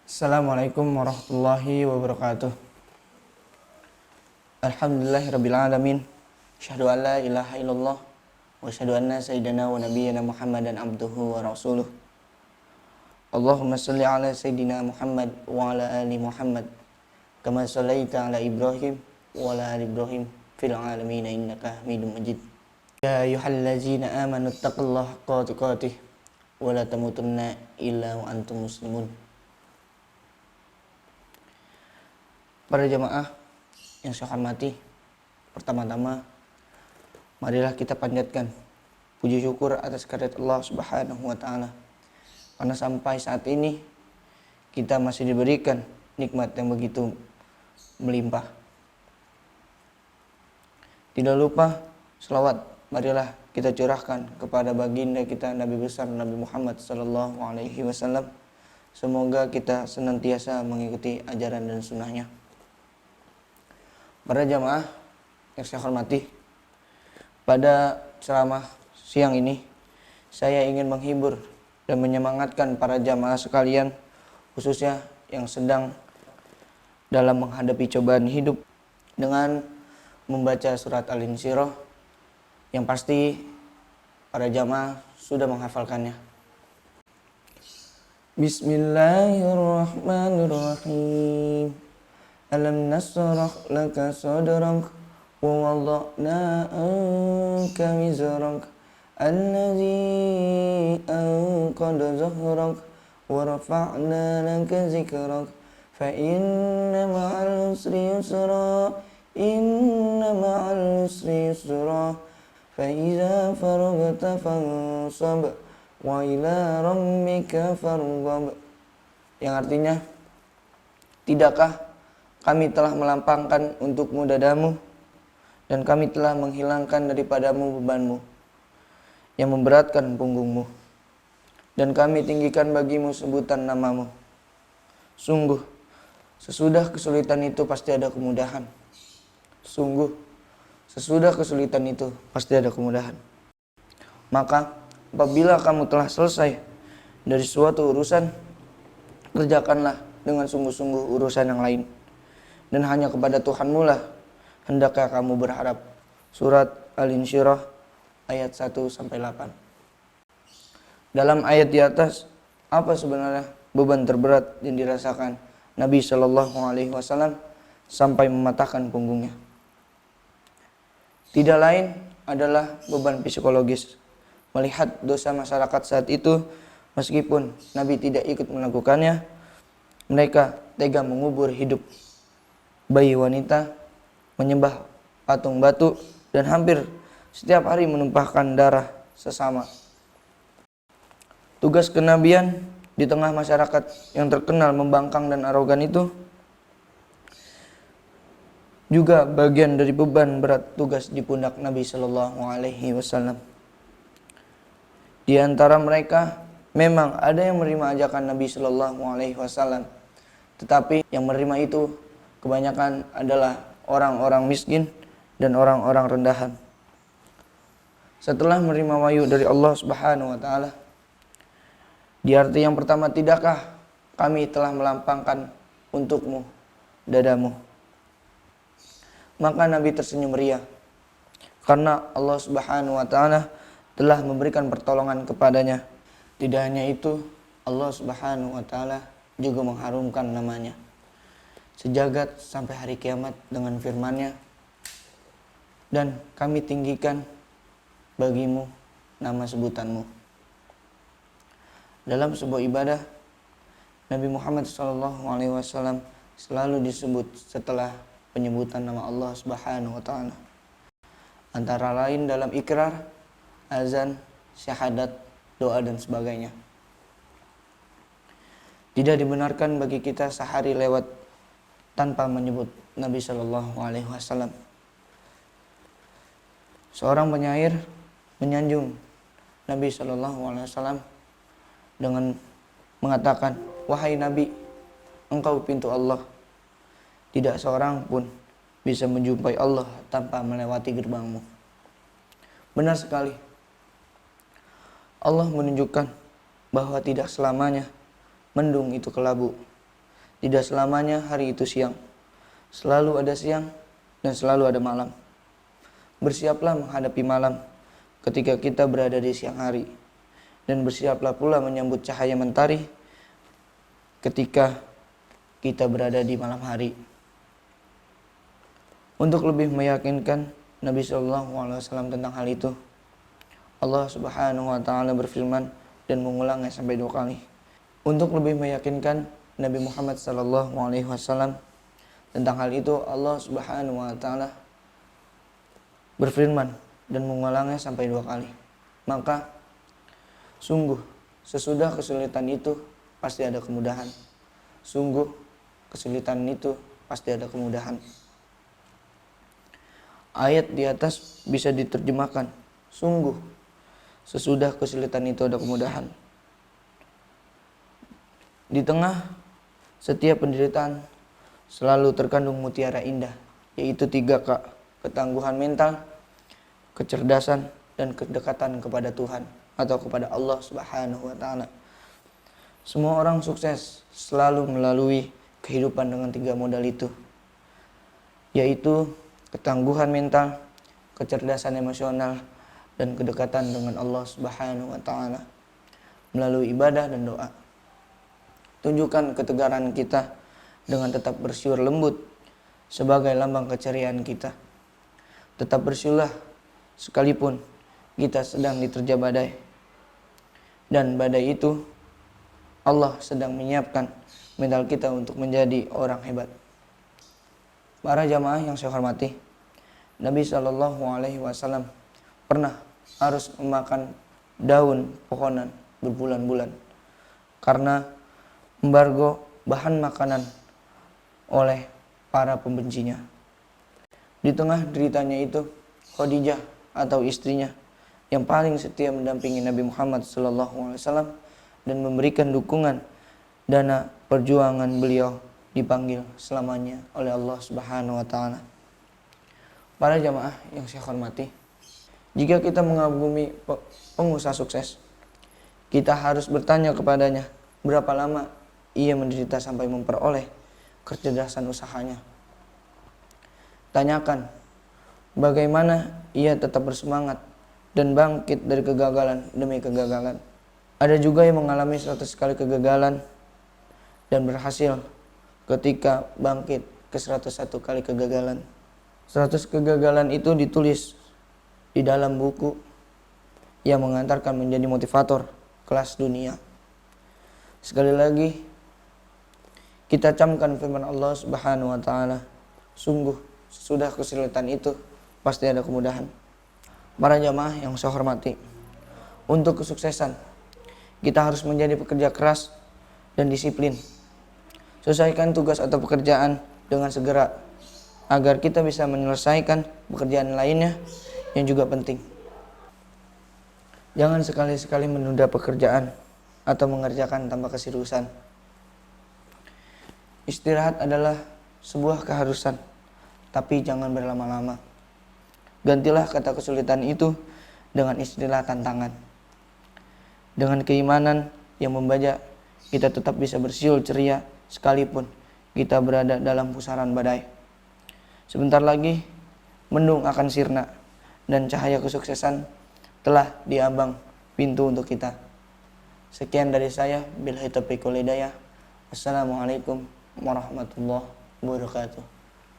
Assalamualaikum warahmatullahi wabarakatuh. Alhamdulillahirrabbilalamin. Asyhadu an la ilaha illallah wa asyhadu anna sayyidina wa nabiyyana Muhammadan abduhu wa rasuluh. Allahumma salli ala sayyidina Muhammad wa ala ali Muhammad kama sallaita ala Ibrahim wa ala ali Ibrahim fil alamin innaka Hamidum Majid. Ya ayyuhallazina amanu taqullaha haqqa tuqatih wa la tamutunna illa wa antum muslimun. Para jamaah yang saya hormati, pertama-tama marilah kita panjatkan puji syukur atas kehadirat Allah Subhanahu wa taala. Karena sampai saat ini kita masih diberikan nikmat yang begitu melimpah. Tidak lupa selawat marilah kita curahkan kepada baginda kita Nabi besar Nabi Muhammad sallallahu alaihi wasallam. Semoga kita senantiasa mengikuti ajaran dan sunnahnya. Para jamaah yang saya hormati, pada ceramah siang ini saya ingin menghibur dan menyemangatkan para jamaah sekalian, khususnya yang sedang dalam menghadapi cobaan hidup, dengan membaca surat Al-Insyirah yang pasti para jamaah sudah menghafalkannya. Bismillahirrahmanirrahim. Alam nasrah laka sadrak wa wada'na anka wizrak alladhi anqadha zahrak wa rafa'na laka zikrak fa inna ma'al usri yusra inna ma'al usri yusra fa idza faragta fansab wa ila rabbika farghab. Yang artinya, tidakkah kami telah melampangkan untukmu dadamu, dan kami telah menghilangkan daripadamu bebanmu yang memberatkan punggungmu, dan kami tinggikan bagimu sebutan namamu. Sungguh, sesudah kesulitan itu pasti ada kemudahan. Sungguh, sesudah kesulitan itu pasti ada kemudahan. Maka, apabila kamu telah selesai dari suatu urusan, kerjakanlah dengan sungguh-sungguh urusan yang lain. Dan hanya kepada Tuhanmu lah hendaknya kamu berharap. Surat Al-Insyirah ayat 1-8. Dalam ayat di atas, apa sebenarnya beban terberat yang dirasakan Nabi Shallallahu Alaihi Wasallam sampai mematahkan punggungnya? Tidak lain adalah beban psikologis. Melihat dosa masyarakat saat itu, meskipun Nabi tidak ikut melakukannya, mereka tega mengubur hidup bayi wanita, menyembah patung batu, dan hampir setiap hari menumpahkan darah sesama. Tugas kenabian di tengah masyarakat yang terkenal membangkang dan arogan itu juga bagian dari beban berat tugas di pundak Nabi Shallallahu Alaihi Wasallam. Di antara mereka memang ada yang menerima ajakan Nabi Shallallahu Alaihi Wasallam, tetapi yang menerima itu kebanyakan adalah orang-orang miskin dan orang-orang rendahan. Setelah menerima wahyu dari Allah Subhanahu wa taala, di arti yang pertama, tidakkah kami telah melampangkan untukmu dadamu? Maka Nabi tersenyum ria karena Allah Subhanahu wa taala telah memberikan pertolongan kepadanya. Tidak hanya itu, Allah Subhanahu wa taala juga mengharumkan namanya sejagat sampai hari kiamat dengan firman-Nya, dan kami tinggikan bagimu nama sebutanmu. Dalam sebuah ibadah, Nabi Muhammad SAW selalu disebut setelah penyebutan nama Allah Subhanahu wa taala. Antara lain dalam ikrar, azan, syahadat, doa dan sebagainya. Tidak dibenarkan bagi kita sehari lewat tanpa menyebut Nabi Shallallahu Alaihi Wasallam. Seorang penyair menyanjung Nabi Shallallahu Alaihi Wasallam dengan mengatakan, wahai Nabi, engkau pintu Allah. Tidak seorang pun bisa menjumpai Allah tanpa melewati gerbangmu. Benar sekali. Allah menunjukkan bahwa tidak selamanya mendung itu kelabu. Tidak selamanya hari itu siang. Selalu ada siang dan selalu ada malam. Bersiaplah menghadapi malam ketika kita berada di siang hari. Dan bersiaplah pula menyambut cahaya mentari ketika kita berada di malam hari. Untuk lebih meyakinkan Nabi SAW tentang hal itu, Allah Subhanahu wa Ta'ala berfirman dan mengulangnya sampai 2 kali. Untuk lebih meyakinkan Nabi Muhammad SAW tentang hal itu, Allah Subhanahu wa Ta'ala berfirman dan mengulangnya sampai 2 kali. Maka sungguh sesudah kesulitan itu pasti ada kemudahan. Sungguh kesulitan itu pasti ada kemudahan. Ayat di atas bisa diterjemahkan, sungguh sesudah kesulitan itu ada kemudahan. Di tengah setiap penderitaan selalu terkandung mutiara indah, yaitu 3K: ketangguhan mental, kecerdasan, dan kedekatan kepada Tuhan atau kepada Allah Subhanahu wa Ta'ala. Semua orang sukses selalu melalui kehidupan dengan 3 modal itu, yaitu ketangguhan mental, kecerdasan emosional, dan kedekatan dengan Allah Subhanahu wa Ta'ala melalui ibadah dan doa. Tunjukkan ketegaran kita dengan tetap bersyukur lembut sebagai lambang keceriaan kita. Tetap bersyukurlah sekalipun kita sedang diterjang badai. Dan badai itu Allah sedang menyiapkan mental kita untuk menjadi orang hebat. Para jamaah yang saya hormati, Nabi SAW pernah harus memakan daun pohonan berbulan-bulan karena embargo bahan makanan oleh para pembencinya. Di tengah deritanya itu, Khadijah atau istrinya yang paling setia mendampingi Nabi Muhammad SAW dan memberikan dukungan dana perjuangan beliau dipanggil selamanya oleh Allah Subhanahu wa Ta'ala. Para jamaah yang saya hormati, jika kita mengagumi pengusaha sukses, kita harus bertanya kepadanya berapa lama ia menderita sampai memperoleh kecerdasan usahanya. Tanyakan bagaimana ia tetap bersemangat dan bangkit dari kegagalan demi kegagalan. Ada juga yang mengalami 100 kali kegagalan dan berhasil ketika bangkit ke 101 kali kegagalan. 100 kegagalan itu ditulis di dalam buku yang mengantarkan menjadi motivator kelas dunia. Sekali lagi kita camkan firman Allah Subhanahu wa Ta'ala, sungguh sesudah kesulitan itu pasti ada kemudahan. Para jamaah yang saya hormati, untuk kesuksesan kita harus menjadi pekerja keras dan disiplin. Selesaikan tugas atau pekerjaan dengan segera agar kita bisa menyelesaikan pekerjaan lainnya yang juga penting. Jangan sekali-sekali menunda pekerjaan atau mengerjakan tanpa keseriusan. Istirahat adalah sebuah keharusan, tapi jangan berlama-lama. Gantilah kata kesulitan itu dengan istilah tantangan. Dengan keimanan yang membajak, kita tetap bisa bersiul ceria sekalipun kita berada dalam pusaran badai. Sebentar lagi mendung akan sirna dan cahaya kesuksesan telah diambang pintu untuk kita. Sekian dari saya. Billahi taufiq wal hidayah. Assalamualaikum warahmatullahi wabarakatuh.